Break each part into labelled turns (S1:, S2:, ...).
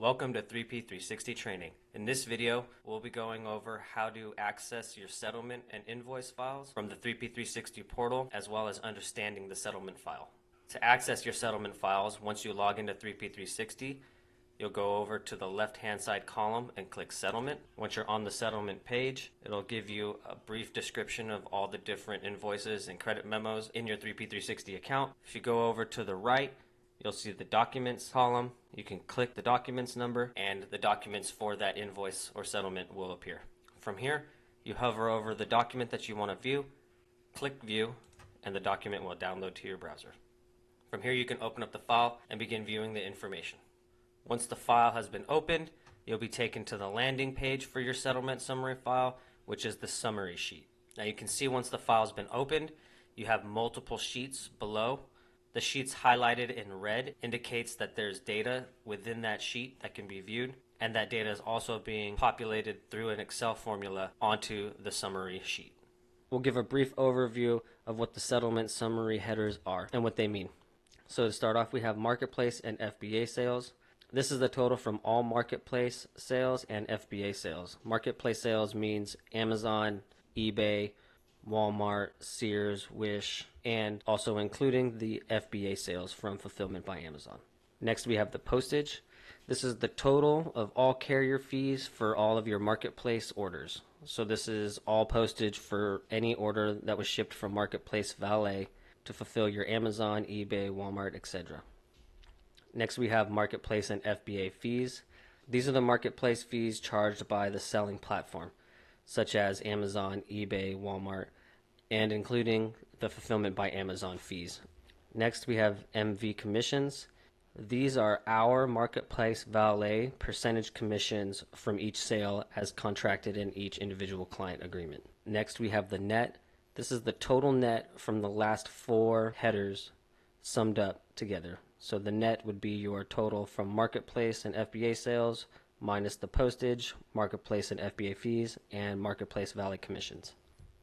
S1: Welcome to 3P360 training. In this video, we'll be going over how to access your settlement and invoice files from the 3P360 portal, as well as understanding the settlement file. To access your settlement files, once you log into 3P360, you'll go over to the left-hand side column and click Settlement. Once you're on the settlement page, it'll give you a brief description of all the different invoices and credit memos in your 3P360 account. If you go over to the right, you'll see the Documents column. You can click the documents number and the documents for that invoice or settlement will appear. From here, you hover over the document that you want to view, click View, and the document will download to your browser. From here, you can open up the file and begin viewing the information. Once the file has been opened, you'll be taken to the landing page for your settlement summary file, which is the summary sheet. Now you can see once the file's been opened, you have multiple sheets below. The sheets highlighted in red indicates that there's data within that sheet that can be viewed, and that data is also being populated through an Excel formula onto the summary sheet. We'll give a brief overview of what the settlement summary headers are and what they mean. So to start off, we have Marketplace and FBA sales. This is the total from all Marketplace sales and FBA sales. Marketplace sales means Amazon, eBay, Walmart, Sears, Wish, and also including the FBA sales from Fulfillment by Amazon. Next, we have the postage. This is the total of all carrier fees for all of your Marketplace orders. So this is all postage for any order that was shipped from Marketplace Valet to fulfill your Amazon, eBay, Walmart, etc. Next, we have Marketplace and FBA fees. These are the Marketplace fees charged by the selling platform, such as Amazon, eBay, Walmart, and including the Fulfillment by Amazon fees. Next, we have MV commissions. These are our Marketplace Valet percentage commissions from each sale as contracted in each individual client agreement. Next, we have the net. This is the total net from the last four headers summed up together. So the net would be your total from Marketplace and FBA sales minus the postage, Marketplace and FBA fees, and Marketplace Valet commissions.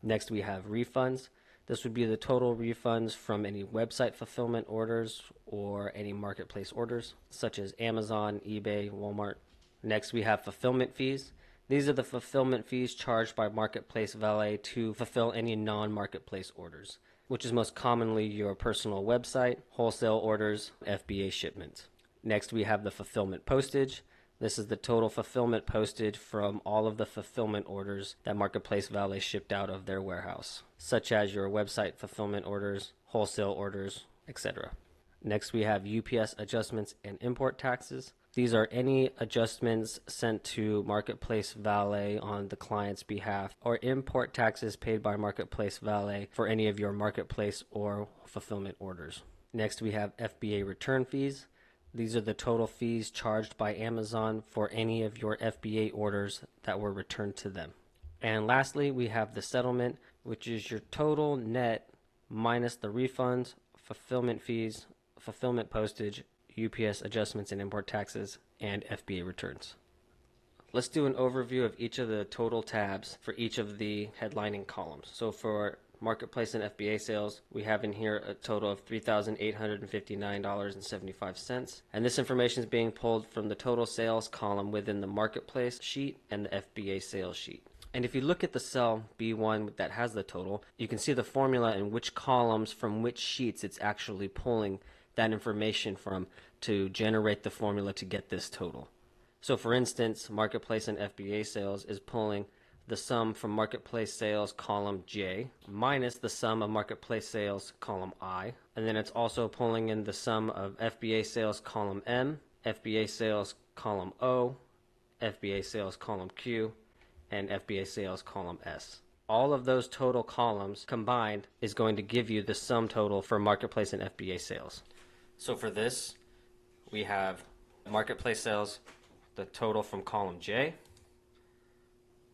S1: Next, we have refunds. This would be the total refunds from any website fulfillment orders or any Marketplace orders, such as Amazon, eBay, Walmart. Next, we have fulfillment fees. These are the fulfillment fees charged by Marketplace Valet to fulfill any non-Marketplace orders, which is most commonly your personal website, wholesale orders, FBA shipments. Next, we have the fulfillment postage. This is the total fulfillment postage from all of the fulfillment orders that Marketplace Valet shipped out of their warehouse, such as your website fulfillment orders, wholesale orders, etc. Next, we have UPS adjustments and import taxes. These are any adjustments sent to Marketplace Valet on the client's behalf, or import taxes paid by Marketplace Valet for any of your Marketplace or fulfillment orders. Next, we have FBA return fees. These are the total fees charged by Amazon for any of your FBA orders that were returned to them. And lastly, we have the settlement, which is your total net minus the refunds, fulfillment fees, fulfillment postage, UPS adjustments and import taxes, and FBA returns. Let's do an overview of each of the total tabs for each of the headlining columns. So for Marketplace and FBA sales, we have in here a total of $3,859.75. And this information is being pulled from the total sales column within the Marketplace sheet and the FBA sales sheet. And if you look at the cell B1 that has the total, you can see the formula in which columns from which sheets it's actually pulling that information from to generate the formula to get this total. So for instance, Marketplace and FBA sales is pulling the sum from Marketplace sales column J minus the sum of Marketplace sales column I, and then it's also pulling in the sum of FBA sales column M, FBA sales column O, FBA sales column Q, and FBA sales column S. All of those total columns combined is going to give you the sum total for Marketplace and FBA sales. So for this, we have Marketplace sales, the total from column J,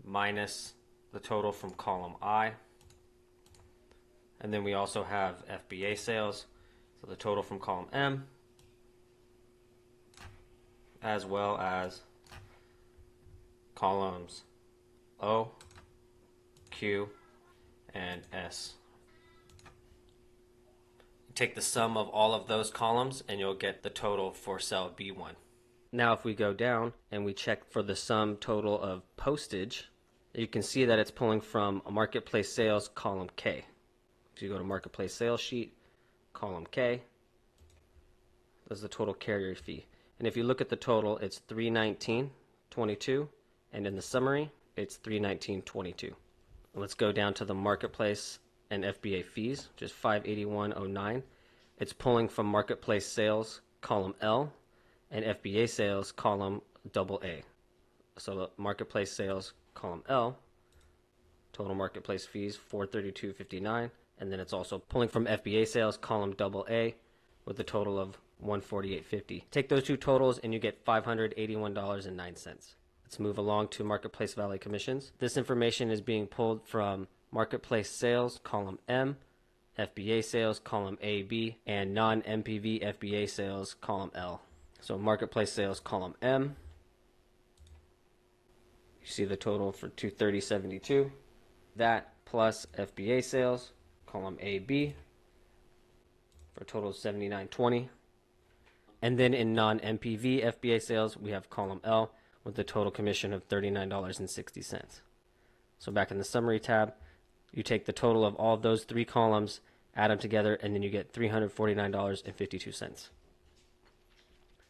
S1: minus the total from column I. And then we also have FBA sales, so the total from column M, as well as columns O, Q, and S. Take the sum of all of those columns and you'll get the total for cell B1. Now if we go down and we check for the sum total of postage, you can see that it's pulling from a marketplace sales, column K. If you go to marketplace sales sheet, column K, that's the total carrier fee. And if you look at the total, it's $319.22, and in the summary, it's $319.22. Let's go down to the marketplace and FBA fees, which is $581.09. It's pulling from marketplace sales, column L, and FBA sales, column AA. So the marketplace sales, column L, total marketplace fees $432.59, and then it's also pulling from FBA sales, column AA, with a total of $148.50. Take those two totals and you get $581.09. Let's move along to marketplace valet commissions. This information is being pulled from marketplace sales, column M, FBA sales, column AB, and non-MPV FBA sales, column L. So marketplace sales, column M, you see the total for $230.72. That plus FBA sales, column AB, for a total of $79.20. And then in non-MPV FBA sales, we have column L with the total commission of $39.60. So back in the summary tab, you take the total of all of those three columns, add them together, and then you get $349.52.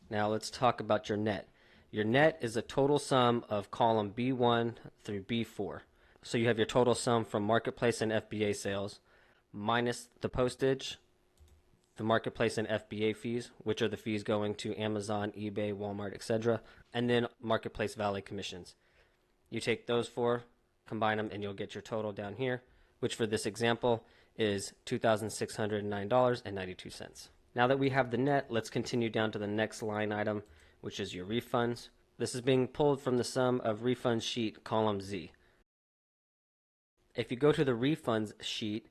S1: Now let's talk about your net. Your net is a total sum of column B1 through B4. So you have your total sum from marketplace and FBA sales minus the postage, the marketplace and FBA fees, which are the fees going to Amazon, eBay, Walmart, etc., and then marketplace valet commissions. You take those four, combine them, and you'll get your total down here, which for this example is $2,609.92. Now that we have the net, let's continue down to the next line item, which is your refunds. This is being pulled from the sum of refunds sheet, column Z. If you go to the refunds sheet,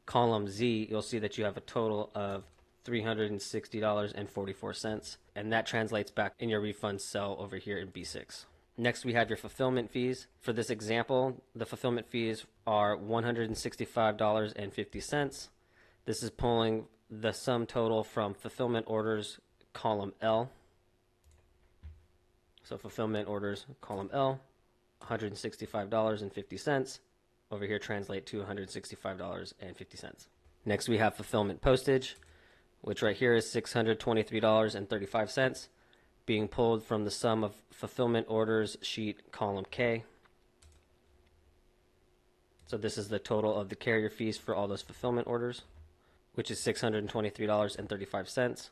S1: column Z, you'll see that you have a total of $360.44, and that translates back in your refund cell over here in B6. Next, we have your fulfillment fees. For this example, the fulfillment fees are $165.50. This is pulling the sum total from fulfillment orders, column L. So fulfillment orders, column L, $165.50. Over here translate to $165.50. Next we have fulfillment postage, which right here is $623.35, being pulled from the sum of fulfillment orders sheet, column K. So this is the total of the carrier fees for all those fulfillment orders, which is $623.35.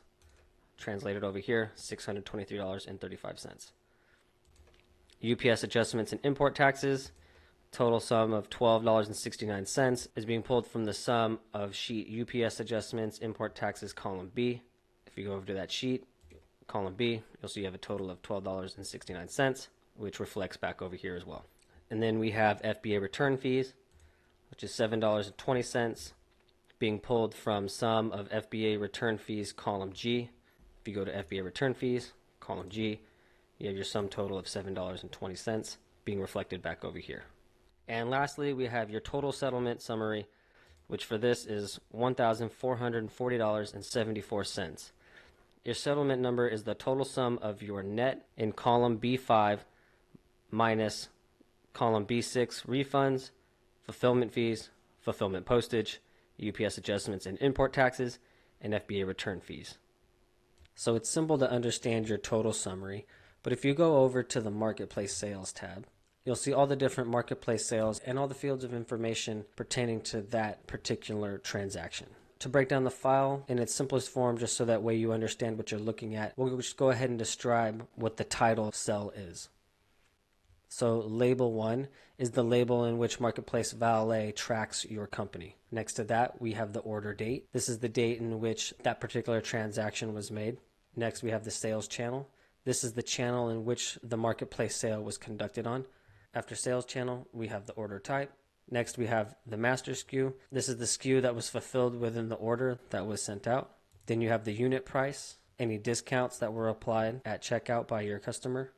S1: Translated over here, $623.35. UPS adjustments and import taxes, total sum of $12.69 is being pulled from the sum of sheet UPS adjustments, import taxes, column B. If you go over to that sheet, column B, you'll see you have a total of $12.69, which reflects back over here as well. And then we have FBA return fees, which is $7.20, being pulled from sum of FBA return fees, column G. If you go to FBA return fees, column G, you have your sum total of $7.20 being reflected back over here. And lastly, we have your total settlement summary, which for this is $1,440.74. Your settlement number is the total sum of your net in column B5 minus column B6 refunds, fulfillment fees, fulfillment postage, UPS adjustments and import taxes, and FBA return fees. So it's simple to understand your total summary, but if you go over to the Marketplace Sales tab, you'll see all the different marketplace sales and all the fields of information pertaining to that particular transaction. To break down the file in its simplest form, just so that way you understand what you're looking at, we'll just go ahead and describe what the title cell is. So label 1 is the label in which Marketplace Valet tracks your company. Next to that, we have the order date. This is the date in which that particular transaction was made. Next, we have the sales channel. This is the channel in which the marketplace sale was conducted on. After sales channel, we have the order type. Next, we have the master SKU. This is the SKU that was fulfilled within the order that was sent out. Then you have the unit price, any discounts that were applied at checkout by your customer.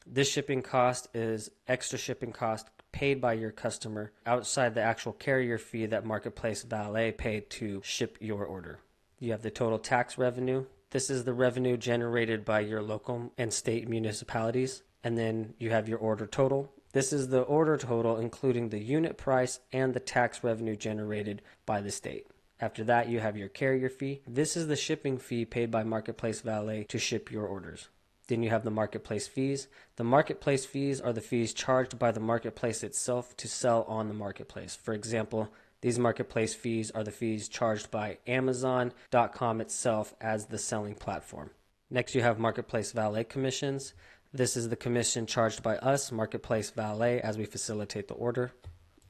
S1: This shipping cost is extra shipping cost paid by your customer outside the actual carrier fee that Marketplace Valet paid to ship your order. You have the total tax revenue.
S2: This is the revenue generated by your local and state municipalities. And then you have your order total. This is the order total including the unit price and the tax revenue generated by the state. After that, you have your carrier fee. This is the shipping fee paid by Marketplace Valet to ship your orders. Then you have the marketplace fees. The marketplace fees are the fees charged by the marketplace itself to sell on the marketplace. For example, these marketplace fees are the fees charged by Amazon.com itself as the selling platform. Next, you have Marketplace Valet commissions. This is the commission charged by us, Marketplace Valet, as we facilitate the order.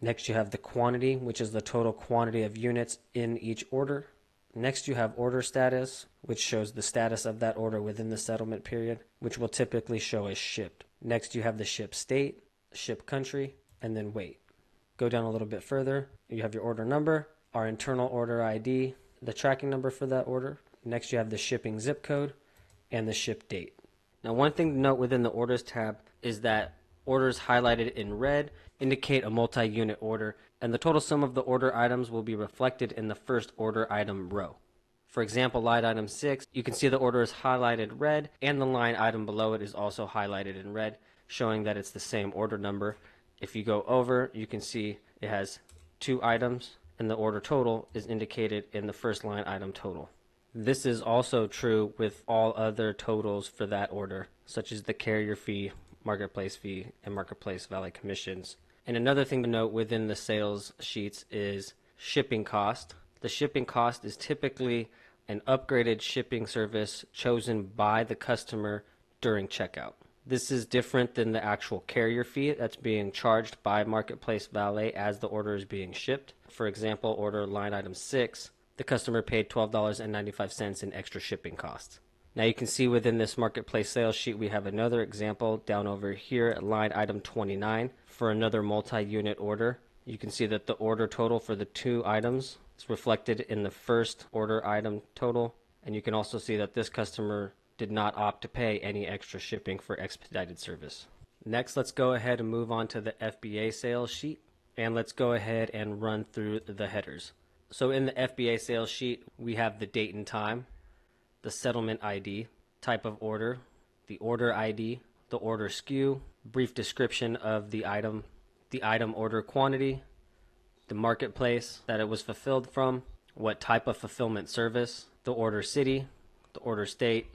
S2: Next, you have the quantity, which is the total quantity of units in each order. Next, you have order status, which shows the status of that order within the settlement period, which will typically show as shipped. Next, you have the ship state, ship country, and then weight. Go down a little bit further. You have your order number, our internal order ID, the tracking number for that order. Next, you have the shipping zip code and the ship date. Now, one thing to note within the orders tab is that orders highlighted in red indicate a multi-unit order, and the total sum of the order items will be reflected in the first order item row. For example, line item 6, you can see the order is highlighted red, and the line item below it is also highlighted in red, showing that it's the same order number. If you go over, you can see it has 2 items, and the order total is indicated in the first line item total. This is also true with all other totals for that order, such as the carrier fee, marketplace fee, and marketplace valet commissions. And another thing to note within the sales sheets is shipping cost. The shipping cost is typically an upgraded shipping service chosen by the customer during checkout. This is different than the actual carrier fee that's being charged by Marketplace Valet as the order is being shipped. For example, order line item 6, the customer paid $12.95 in extra shipping costs. Now you can see within this Marketplace sales sheet we have another example down over here at line item 29 for another multi-unit order. You can see that the order total for the 2 items is reflected in the first order item total, and you can also see that this customer did not opt to pay any extra shipping for expedited service. Next, let's go ahead and move on to the FBA sales sheet, and let's go ahead and run through the headers. So in the FBA sales sheet, we have the date and time, the settlement ID, type of order, the order ID, the order SKU, brief description of the item order quantity, the marketplace that it was fulfilled from, what type of fulfillment service, the order city, the order state,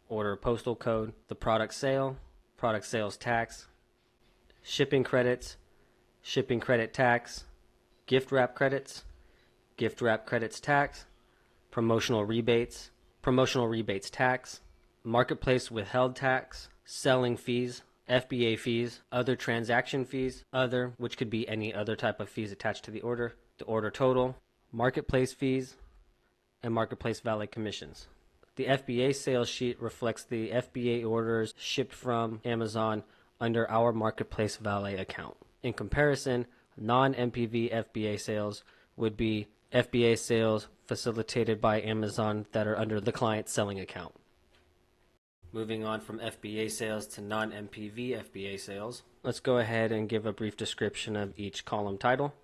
S2: order postal code, the product sales tax, shipping credits, shipping credit tax, gift wrap credits tax, promotional rebates tax, marketplace withheld tax, selling fees, FBA fees, other transaction fees, other, which could be any other type of fees attached to the order total, marketplace fees, and marketplace valet commissions. The FBA sales sheet reflects the FBA orders shipped from Amazon under our Marketplace Valet account. In comparison, non-MPV FBA sales would be FBA sales facilitated by Amazon that are under the client's selling account. Moving on from FBA sales to non-MPV FBA sales, let's go ahead and give a brief description of each column title.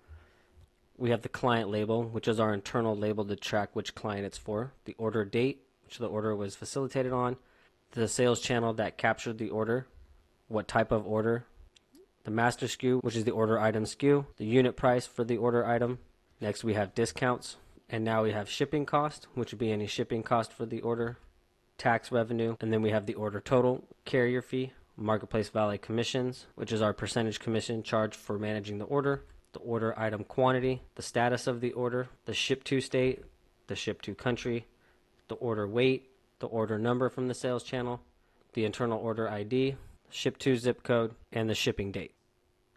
S2: We have the client label, which is our internal label to track which client it's for, the order date, which the order was facilitated on, the sales channel that captured the order, what type of order, the master SKU, which is the order item SKU, the unit price for the order item. Next we have discounts, and now we have shipping cost, which would be any shipping cost for the order, tax revenue, and then we have the order total, carrier fee, marketplace valet commissions, which is our percentage commission charged for managing the order item quantity, the status of the order, the ship to state, the ship to country, the order weight, the order number from the sales channel, the internal order ID, ship to zip code, and the shipping date.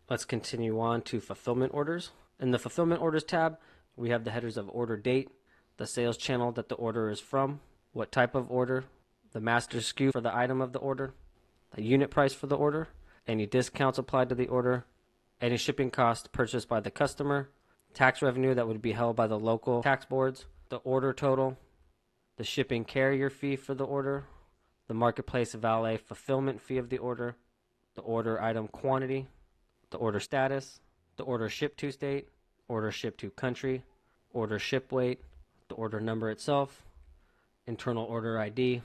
S2: Let's continue on to fulfillment orders. In the fulfillment orders tab, we have the headers of order date, the sales channel that the order is from, what type of order, the master SKU for the item of the order, the unit price for the order, any discounts applied to the order, any shipping cost purchased by the customer, tax revenue that would be held by the local tax boards, the order total, the shipping carrier fee for the order, the marketplace valet fulfillment fee of the order item quantity, the order status, the order ship to state, order ship to country, order ship weight, the order number itself, internal order ID,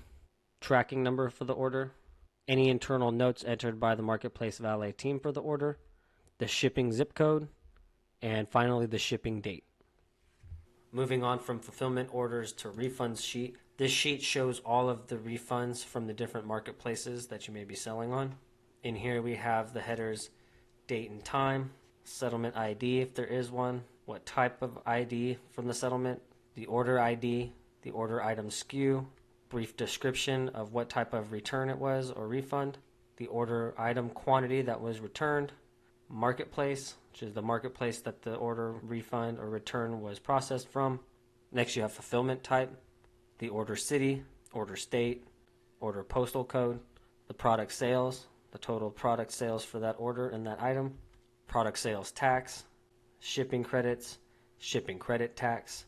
S2: tracking number for the order, any internal notes entered by the Marketplace Valet team for the order, the shipping zip code, and finally the shipping date. Moving on from fulfillment orders to refunds sheet. This sheet shows all of the refunds from the different marketplaces that you may be selling on. In here we have the headers date and time, settlement ID if there is one, what type of ID from the settlement, the order ID, the order item SKU, brief description of what type of return it was or refund, the order item quantity that was returned, marketplace, which is the marketplace that the order, refund, or return was processed from. Next you have fulfillment type, the order city, order state, order postal code, the product sales, the total product sales for that order and that item, product sales tax, shipping credits, shipping credit tax,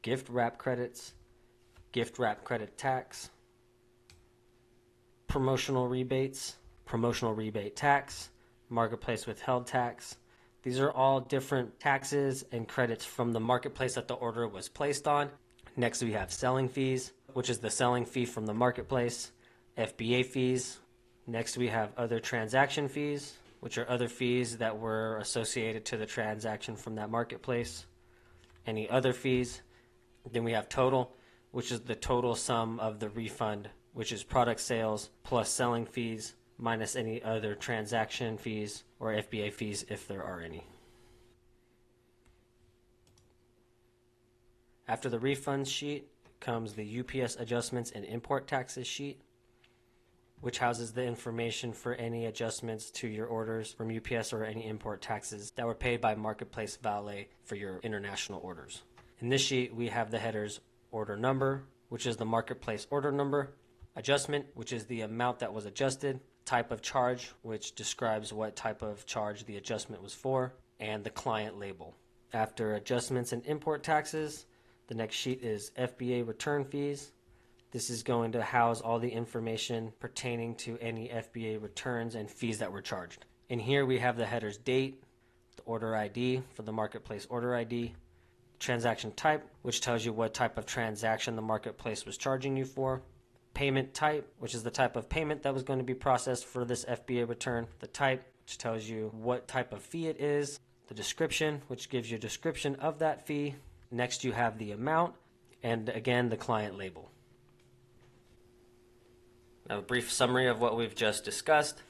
S2: gift wrap credits, gift wrap credit tax, promotional rebates, promotional rebate tax, marketplace withheld tax. These are all different taxes and credits from the marketplace that the order was placed on. Next we have selling fees, which is the selling fee from the marketplace, FBA fees. Next we have other transaction fees, which are other fees that were associated to the transaction from that marketplace. Any other fees. Then we have total, which is the total sum of the refund, which is product sales plus selling fees minus any other transaction fees or FBA fees if there are any. After the refunds sheet comes the UPS adjustments and import taxes sheet, which houses the information for any adjustments to your orders from UPS or any import taxes that were paid by Marketplace Valet for your international orders. In this sheet, we have the headers order number, which is the marketplace order number, adjustment, which is the amount that was adjusted, type of charge, which describes what type of charge the adjustment was for, and the client label. After adjustments and import taxes, the next sheet is FBA return fees. This is going to house all the information pertaining to any FBA returns and fees that were charged. In here we have the headers date, the order ID for the marketplace order ID, transaction type, which tells you what type of transaction the marketplace was charging you for, payment type, which is the type of payment that was going to be processed for this FBA return, the type, which tells you what type of fee it is, the description, which gives you a description of that fee. Next you have the amount, and again the client label. Now a brief summary of what we've just discussed.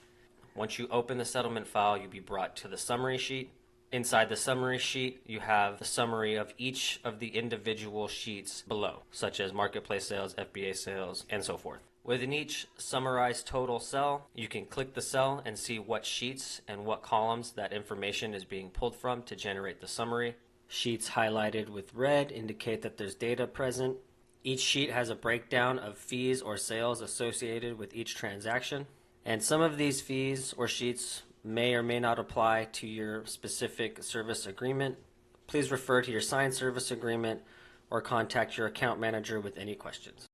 S2: Once you open the settlement file, you'll be brought to the summary sheet. Inside the summary sheet, you have the summary of each of the individual sheets below, such as marketplace sales, FBA sales, and so forth. Within each summarized total cell, you can click the cell and see what sheets and what columns that information is being pulled from to generate the summary. Sheets highlighted with red indicate that there's data present. Each sheet has a breakdown of fees or sales associated with each transaction. And some of these fees or sheets may or may not apply to your specific service agreement. Please refer to your signed service agreement or contact your account manager with any questions.